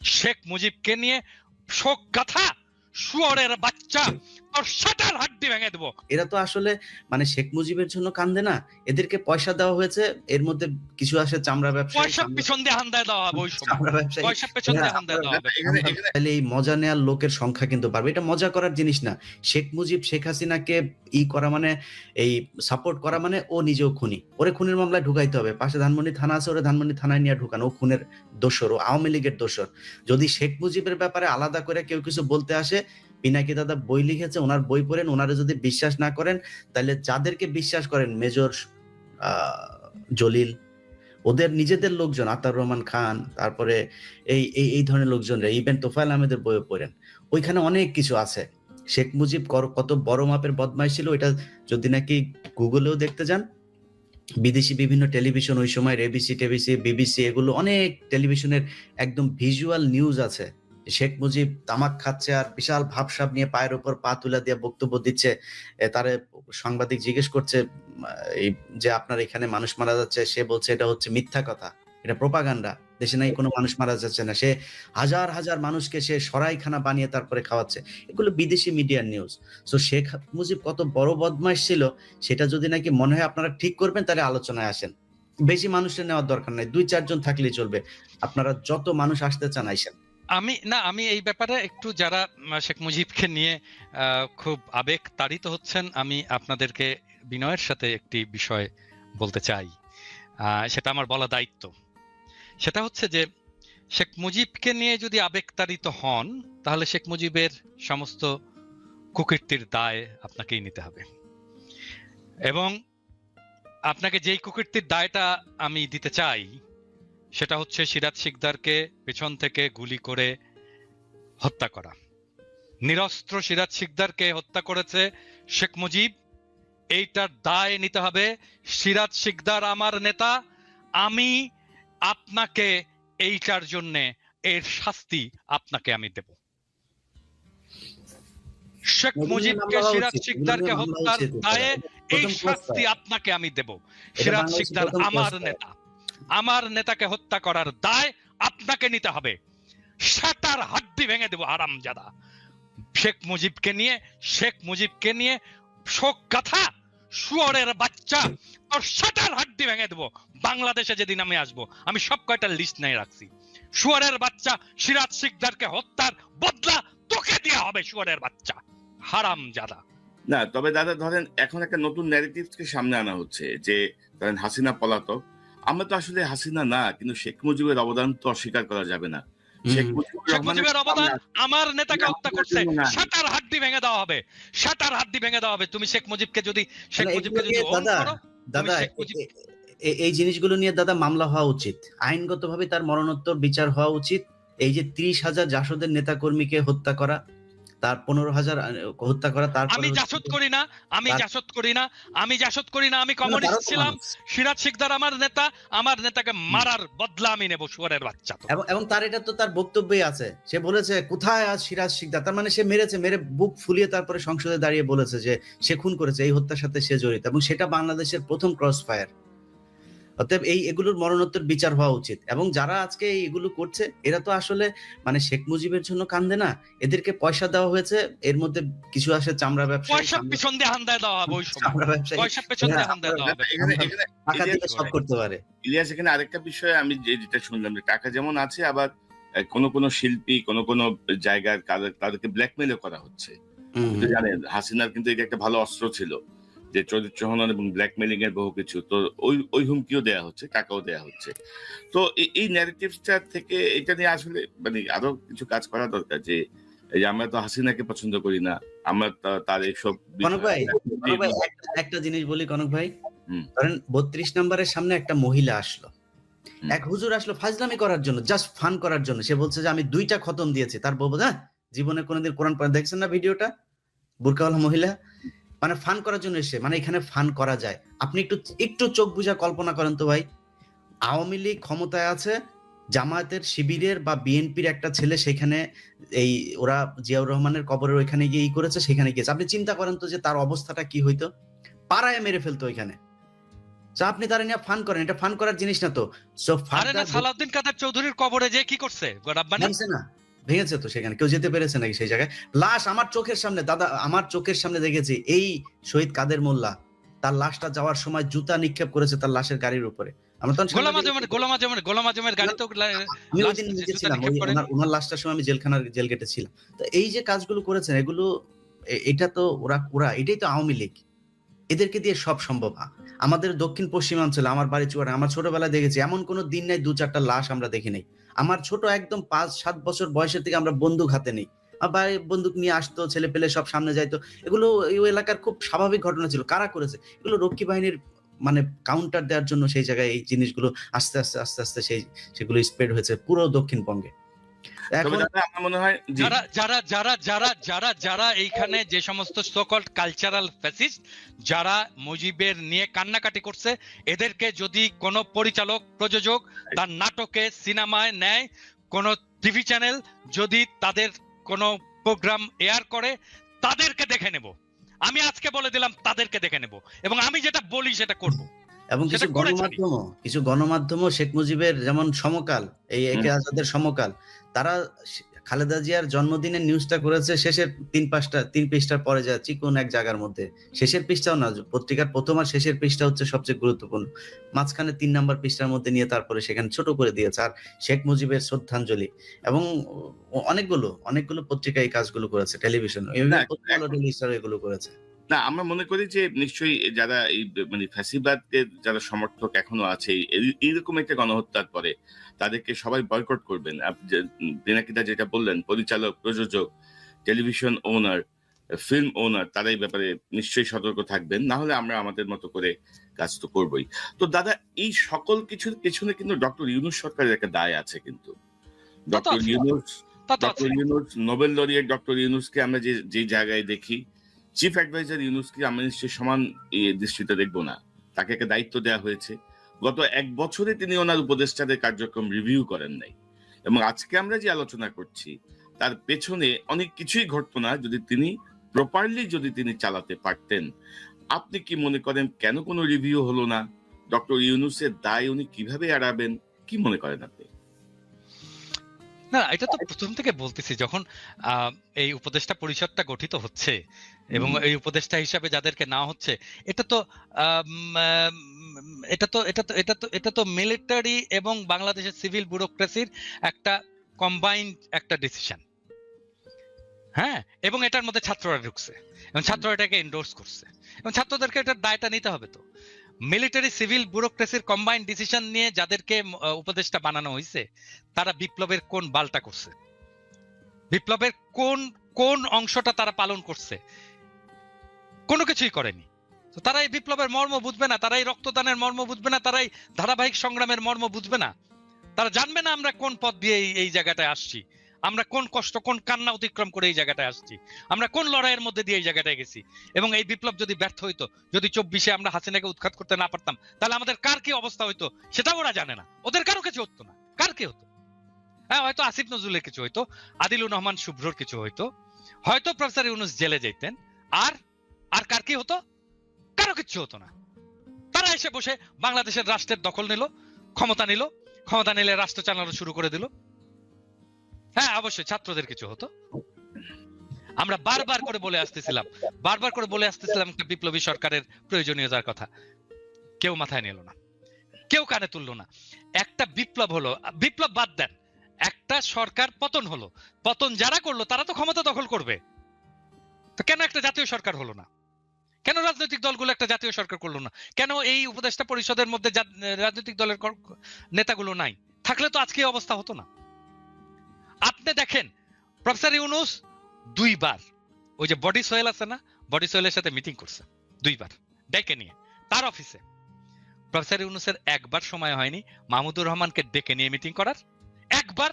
শেখ মুজিবকে নিয়ে শোক গাথা, শুয়োরের বাচ্চা, তোর শাটার হাড্ডি ভেঙে দেবো। এরা তো আসলে মানে শেখ মুজিবের জন্য কান্দে না, এদেরকে পয়সা দেওয়া হয়েছে, এর মধ্যে কিছু আসে চামড়া ব্যবসায়ী, পয়সা পিছন দিয়ে হান্দায় দেওয়া হবে, ওই সময় চামড়া ব্যবসায়ী। পয়সা পেছন দিয়ে হান্দায় দেওয়া হবে। তাহলে এই মজা নেওয়ার লোকের সংখ্যা কিন্তু বাড়বে, এটা মজা করার জিনিস না। শেখ মুজিব শেখ হাসিনাকে করা মানে, এই সাপোর্ট করা মানে ও নিজেও খুনি, ওরে খুনের মামলায় ঢুকাইতে হবে। পাশে ধানমন্ডি থানা আছে, ওরে ধানমন্ডি থানায় নিয়ে ঢুকানো, ও খুনের দোষর, ও আওয়ামী লীগের দোষর। যদি শেখ মুজিবের ব্যাপারে আলাদা করে কেউ কিছু বলতে আসে, পিনাকি দাদা বই লিখেছে, ওনার বই পড়েন, ওনারা যদি বিশ্বাস না করেন, তাহলে যাদেরকে বিশ্বাস করেন মেজর জলিল, ওদের নিজেদের লোকজন, আতাউর রহমান খান, তারপরে এই এই ধরনের লোকজনরা, ইভেন তোফায়েল আহমেদের বইও পড়েন, ওইখানে অনেক কিছু আছে। শেখ মুজিব কত বড় মাপের বদমাইশ ছিল, এটা যদি নাকি গুগলেও দেখতে যান, বিদেশি বিভিন্ন টেলিভিশন ওই সময় এবিসি টেবিসি বিবিসি, এগুলো অনেক টেলিভিশনের একদম ভিজুয়াল নিউজ আছে। শেখ মুজিব তামাক খাচ্ছে আর বিশাল ভাবসাব নিয়ে পায়ের উপর পা তুলে দিয়ে বক্তব্য দিচ্ছে। তারে সাংবাদিক জিজ্ঞেস করছে এই যে আপনার এখানে মানুষ মারা যাচ্ছে, সে বলছে এটা হচ্ছে মিথ্যা কথা, এটা প্রোপাগান্ডা, দেশে নাই কোনো মানুষ মারা যাচ্ছে না, সে হাজার হাজার মানুষকে সে সরাইখানা বানিয়ে তারপরে খাওয়াচ্ছে। এগুলো বিদেশি মিডিয়ার নিউজ। সো শেখ মুজিব কত বড় বদমাইশ ছিল, সেটা যদি নাকি মনে হয় আপনারা ঠিক করবেন, তাহলে আলোচনায় আসেন। বেশি মানুষের নেওয়ার দরকার নাই, 2-4 জন থাকলেই চলবে, আপনারা যত মানুষ আসতে চান আইসেন। আমি এই ব্যাপারে একটু, যারা শেখ মুজিবকে নিয়ে খুব আবেগ তাড়িত হচ্ছেন, আমি আপনাদেরকে বিনয়ের সাথে একটি বিষয় বলতে চাই, সেটা আমার বলা দায়িত্ব। সেটা হচ্ছে যে শেখ মুজিবকে নিয়ে যদি আবেগ তাড়িত হন, তাহলে শেখ মুজিবের সমস্ত কুকীর্তির দায় আপনাকেই নিতে হবে। এবং আপনাকে যেই কুকীর্তির দায়টা আমি দিতে চাই, সেটা হচ্ছে সিরাজ শিকদারকে পেছন থেকে গুলি করে হত্যা করা। নিরস্ত্র সিরাজ শিকদারকে হত্যা করেছে শেখ মুজিব, এইটার দায় নিতে হবে। সিরাজ শিকদার আমার নেতা, আমি আপনাকে এইটার জন্য এর শাস্তি আপনাকে আমি দেব। শেখ মুজিবকে, সিরাজ শিকদারকে হত্যার দায়ে এই শাস্তি আপনাকে আমি দেব। সিরাজ শিকদার আমার নেতা, আমার নেতাকে হত্যা করার দায় আপনাকে নিতে হবে। শাটার হাড্ডি ভেঙে দেব হারামজাদা। শেখ মুজিবকে নিয়ে শোক গাথা, শুয়োরের বাচ্চা, তোর শাটার হাড্ডি ভেঙে দেব। বাংলাদেশে যেদিন আমি আসবো, আমি সব কয়টা লিস্ট নাই রাখছি। শুয়োরের বাচ্চা, সিরাজ শিকদারকে হত্যার বদলা তোকে দেওয়া হবে, শুয়োরের বাচ্চা হারামজাদা। না, তবে দাদা ধরেন এখন একটা নতুন ন্যারেটিভকে সামনে আনা হচ্ছে যে ধরেন হাসিনা পলাতক। আমরা তো আসলে হাসিনা না, কিন্তু শেখ মুজিবের অবদান তো অস্বীকার করা যাবে না। শেখ মুজিবের অবদান, আমার নেতাকে হত্যা করছে, শাটার হাড্ডি ভেঙে দেওয়া হবে, শাটার হাড্ডি ভেঙে দেওয়া হবে। তুমি শেখ মুজিবকে যদি দাদা, এই জিনিসগুলো নিয়ে দাদা মামলা হওয়া উচিত, আইনগতভাবে তার মরণোত্তর বিচার হওয়া উচিত। এই যে 30,000 জাসদের নেতা কর্মীকে হত্যা করা, তার 15,000 হত্যা করা, তারপর আমি জাসদ করি না, আমি কমিউনিস্ট ছিলাম। সিরাজ শিকদার আমার নেতা, আমার নেতাকে মারার বদলা আমি নেব, শুয়োরের বাচ্চা। এবং তার এটা তো তার বক্তব্যই আছে, সে বলেছে কোথায় আজ সিরাজ শিকদার, তার মানে সে মেরে বুক ফুলিয়ে তারপরে সংসদে দাঁড়িয়ে বলেছে যে সে খুন করেছে, এই হত্যার সাথে সে জড়িত, এবং সেটা বাংলাদেশের প্রথম ক্রস ফায়ার। অতএব এগুলোর মরণোত্তর বিচার হওয়া উচিত। এবং যারা আজকে এগুলো করছে, এরা তো আসলে মানে শেখ মুজিবের জন্য কান্দে না, এদেরকে পয়সা দেওয়া হয়েছে, এর মধ্যে কিছু আসে চামড়া ব্যবসায়ী, পয়সা পিছন দিয়ে হান্দায় দেওয়া হবে, ওই সময় চামড়া ব্যবসায়ী, পয়সা পেছন দিয়ে হান্দায় দেওয়া হবে, টাকা দিয়ে সব করতে পারে। ইলিয়াস, এখানে আরেকটা বিষয় আমি যেটা শুনলাম, যে টাকা যেমন আছে, আবার কোন শিল্পী কোন জায়গার তাদেরকে ব্ল্যাকমেলও করা হচ্ছে। জানেন হাসিনার কিন্তু এটা একটা ভালো অস্ত্র ছিল, যে চরিত্র হনন এবং ব্ল্যাকমেলিং এর বহু কিছু, তো ওই হুমকিও দেয়া হচ্ছে, টাকাও দেয়া হচ্ছে। তো এই ন্যারেটিভটা থেকে এটা নিয়ে আসলে মানে আরো কিছু কাজ করা দরকার, যে আমরা তো হাসিনাকে পছন্দ করি না, আমরা তার এইসব। কনক ভাই, একটা জিনিস বলি কনক ভাই, ধরেন 32 নম্বরের সামনে একটা মহিলা আসলো, এক হুজুর আসলো ফাজলামি করার জন্য, জাস্ট ফান করার জন্য। সে বলছে যে আমি 2টা খতম দিয়েছি। তার বলবো হ্যাঁ, জীবনে কোনোদিন কোরআন পড়া দেখছেন না? ভিডিওটা বুরকাওয়ালা মহিলা, মানে ফান করার জন্য এসে, মানে এখানে ফান করা যায়। আপনি একটু চোখ বুঝা কল্পনা করেন তো ভাই, আওয়ামী লীগ ক্ষমতায় আছে, জামায়াতের শিবিরের বা বিএনপির একটা ছেলে সেখানে ওরা জিয়াউর রহমানের কবরের ওইখানে গিয়ে করেছে, সেখানে গিয়েছে। আপনি চিন্তা করেন তো যে তার অবস্থাটা কি হইতো, পাড়ায় মেরে ফেলতো ওইখানে। তো আপনি তারা নিয়ে ফান করেন, এটা ফান করার জিনিস না তো। সো আরে না, ফার্দার সালাউদ্দিন কাদের চৌধুরীর কবরে যে কি করছে রাব্বানি? ভেঙেছে না, ভেঙেছে তো, সেখানে কেউ যেতে পেরেছে নাকি সেই জায়গায়? লাশ আমার চোখের সামনে, দাদা আমার চোখের সামনে দেখেছি, এই শহীদ কাদের মোল্লা তার লাশটা যাওয়ার সময় জুতা নিক্ষেপ করেছে তার লাশের গাড়ির উপরে। আমরা তখন গোলাম সাংবাদিক, আজমের গাড়ি তো আমি ওই লাশ দিন নিজে জুতা ছিলাম, নিক্ষেপ ওই করে। ওনার লাশটার সময় আমি জেল গেটে ছিলাম। তো এই যে কাজগুলো করেছেন, এগুলো এটা তো ওরা এটাই তো আওয়ামী লীগ, এদেরকে দিয়ে সব সম্ভব। আমাদের দক্ষিণ পশ্চিমাঞ্চলে, আমার বাড়ি চুয়াডাঙ্গা, আমার ছোটবেলায় দেখেছি এমন কোনো দিন নাই 2-4টা লাশ আমরা দেখি নাই। আমার ছোট একদম 5-7 বছর বয়সের থেকে আমরা বন্দুক হাতে নেই, আমার ভাই বন্দুক নিয়ে আসতো, ছেলে পেলে সব সামনে যাইতো। এগুলো এই এলাকার খুব স্বাভাবিক ঘটনা ছিল। কারা করেছে এগুলো? রক্ষী বাহিনীর মানে কাউন্টার দেওয়ার জন্য সেই জায়গায় এই জিনিসগুলো আস্তে আস্তে আস্তে আস্তে সেগুলো স্প্রেড হয়েছে পুরো দক্ষিণ বঙ্গে। এখন আমার মনে হয় যারা যারা যারা যারা যারা যারা এইখানে যে সমস্ত সোকল্ড কালচারাল ফ্যাসিস্ট যারা মুজিবের নিয়ে কান্নাকাটি করছে, এদেরকে যদি কোনো পরিচালক প্রযোজক তার নাটকে সিনেমায় নেয়, কোন টিভি চ্যানেল যদি তাদের কোনো প্রোগ্রাম এয়ার করে, তাদেরকে দেখে নেব। আমি আজকে বলে দিলাম তাদেরকে দেখে নেব, এবং আমি যেটা বলি সেটা করব। এবং কিছু গণমাধ্যমও শেখ মুজিবের যেমন সমকাল, এই একে আজাদের সমকাল, তারা খালেদা জিয়ার জন্মদিনের নিউজটা করেছে শেষের 3 পৃষ্ঠার পরে যায় চিকন এক জায়গার মধ্যে, শেষের পৃষ্ঠাও না, পত্রিকার প্রথম আর শেষের পৃষ্ঠা হচ্ছে সবচেয়ে গুরুত্বপূর্ণ, মাঝখানে 3 নাম্বার পৃষ্ঠার মধ্যে নিয়ে তারপরে সেখানে ছোট করে দিয়েছে আর শেখ মুজিবের শ্রদ্ধাঞ্জলি। এবং অনেকগুলো পত্রিকা এই কাজগুলো করেছে, টেলিভিশন এগুলো করেছে। না, আমরা মনে করি যে নিশ্চয়ই যারা এই মানে ফ্যাসিবাদের যারা সমর্থক এখনো আছে এইরকম একটা গণহত্যার পরে তাদেরকে সবাই বয়কট করবেন। পিনাকিদা যেটা বললেন, পরিচালক, প্রযোজক, টেলিভিশন ওনার, ফিল্ম ওনার, তারা এই ব্যাপারে নিশ্চয়ই সতর্ক থাকবেন, না হলে আমরা আমাদের মতো করে কাজ তো করবোই। তো দাদা, এই সকল কিছুর পেছনে কিন্তু ডক্টর ইউনূস সরকারের একটা দায় আছে। কিন্তু doctor Yunus Nobel laureate doctor ইউনূসকে আমরা যে জায়গায় দেখি, চিফ অ্যাডভাইজার ইউনূসকে আমরা নিশ্চয়ই সমান দৃষ্টিতে দেখবো না। তাকে একটা দায়িত্ব দেওয়া হয়েছে, গত 1 বছরে তিনি ওনার উপদেষ্টাদের কার্যক্রম রিভিউ করেন নাই। এবং আজকে আমরা যে আলোচনা করছি তার পেছনে অনেক কিছুই ঘটতো না যদি তিনি প্রপারলি চালাতে পারতেন। আপনি কি মনে করেন কেন কোনো রিভিউ হলো না? ডক্টর ইউনূসের দায় উনি কিভাবে এড়াবেন, কি মনে করেন আপনি? না, এটা তো প্রথম থেকে বলতেছি, যখন এই উপদেষ্টা পরিষদটা গঠিত হচ্ছে এবং এই উপদেষ্টা হিসাবে যাদেরকে নেওয়া হচ্ছে, এটা তো মিলিটারি এবং বাংলাদেশের সিভিল ব্যুরোক্রেসির একটা কম্বাইন্ড একটা ডিসিশন। হ্যাঁ, এবং এটার মধ্যে ছাত্ররা ঢুকছে এবং ছাত্ররা এটাকে এন্ডোর্স করছে এবং ছাত্রদেরকে এটার দায়টা নিতে হবে। তো মিলিটারি সিভিল ব্যুরোক্রেসির কম্বাইন্ড ডিসিশন নিয়ে যাদেরকে উপদেষ্টা বানানো হয়েছে, তারা বিপ্লবের কোন বালটা করছে, বিপ্লবের কোন অংশটা তারা পালন করছে? কোনো কিছুই করেনি। তো তারা এই বিপ্লবের মর্ম বুঝবে না, তারা এই রক্তদানের মর্ম বুঝবে না, তারা এই ধারাবাহিক সংগ্রামের মর্ম বুঝবে না, তারা জানবে না আমরা কোন পথ দিয়ে এই জায়গাটায় আসছি, আমরা কোন কষ্ট, কোন কান্না অতিক্রম করে এই জায়গাটায় আসছি, আমরা কোন লড়াইয়ের মধ্যে দিয়ে এই জায়গাটায় গেছি। এবং এই বিপ্লব যদি ব্যর্থ হইতো, যদি 24-এ আমরা হাসিনাকে উৎখাত করতে না পারতাম, তাহলে আমাদের কার কি অবস্থা হইতো সেটা ওরা জানে না। ওদের কারো কিছু হতো না। কার কি হতো? হ্যাঁ, হয়তো আসিফ নজরুলের কিছু হইতো, আদিলুর রহমান শুভ্রর কিছু হইতো, হয়তো প্রফেসর ইউনূস জেলে যেতেন, আর কার কি হতো? কারো কিছু হতো না। তারা এসে বসে বাংলাদেশের রাষ্ট্রের দখল নিল, ক্ষমতা নিলে রাষ্ট্র চালানো শুরু করে দিল। হ্যাঁ, অবশ্যই ছাত্রদের কিছু হতো। আমরা বারবার করে বলে আসতেছিলাম একটা বিপ্লবী সরকারের প্রয়োজনীয়তার কথা। কেউ মাথায় নিল না, কেউ কানে তুললো না। একটা বিপ্লব হলো, বিপ্লব বাদ দেন, একটা সরকার পতন হলো, পতন যারা করলো তারা তো ক্ষমতা দখল করবে। তো কেন একটা জাতীয় সরকার হলো না? কেন রাজনৈতিক দলগুলো একটা জাতীয় সরকার করলো না? কেন এই উপদেষ্টা পরিষদের মধ্যে রাজনৈতিক দলের নেতাগুলো নাই? থাকলে তো আজকে অবস্থা হতো না। আপনি দেখেন, প্রফেসর ইউনূস 2 বার ওই যে বডি সোহেল আছে না, বডি সোহেলের সাথে মিটিং করছে 2 বার ডেকে নিয়ে তার অফিসে। প্রফেসর ইউনূসের একবার সময় হয়নি মাহমুদুর রহমানকে ডেকে নিয়ে মিটিং করার। একবার।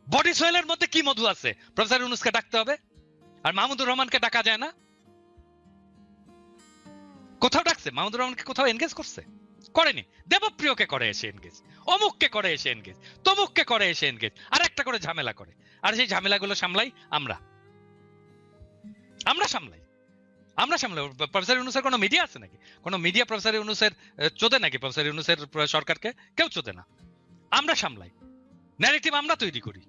বডি সোহেলের মধ্যে কি মধু আছে প্রফেসর ইউনূসকে ডাকতে হবে, আর মাহমুদুর রহমানকে ডাকা যায় না? কোথাও ডাকছে? মাহমুদুর রহমানকে কোথাও এনগেজ করছে? করেনি। দেবপ্রিয়কে করে এসে এনগেজ, অমুককে করে এসে এনগেজ, তমুককে করে এসে এনগেজ, আর একটা করে ঝামেলা করে। আর সেই ঝামেলাগুলো সামলাই আমরা সামলাই। আমরা সামলাবো। প্রফেসর ইউনূসের কোনো মিডিয়া আছে নাকি? কোনো মিডিয়া প্রফেসর ইউনূসের চোদে নাকি? প্রফেসর ইউনূসের সরকারকে কেউ চোদে না, আমরা সামলাই, ন্যারেটিভ আমরা তৈরি করি।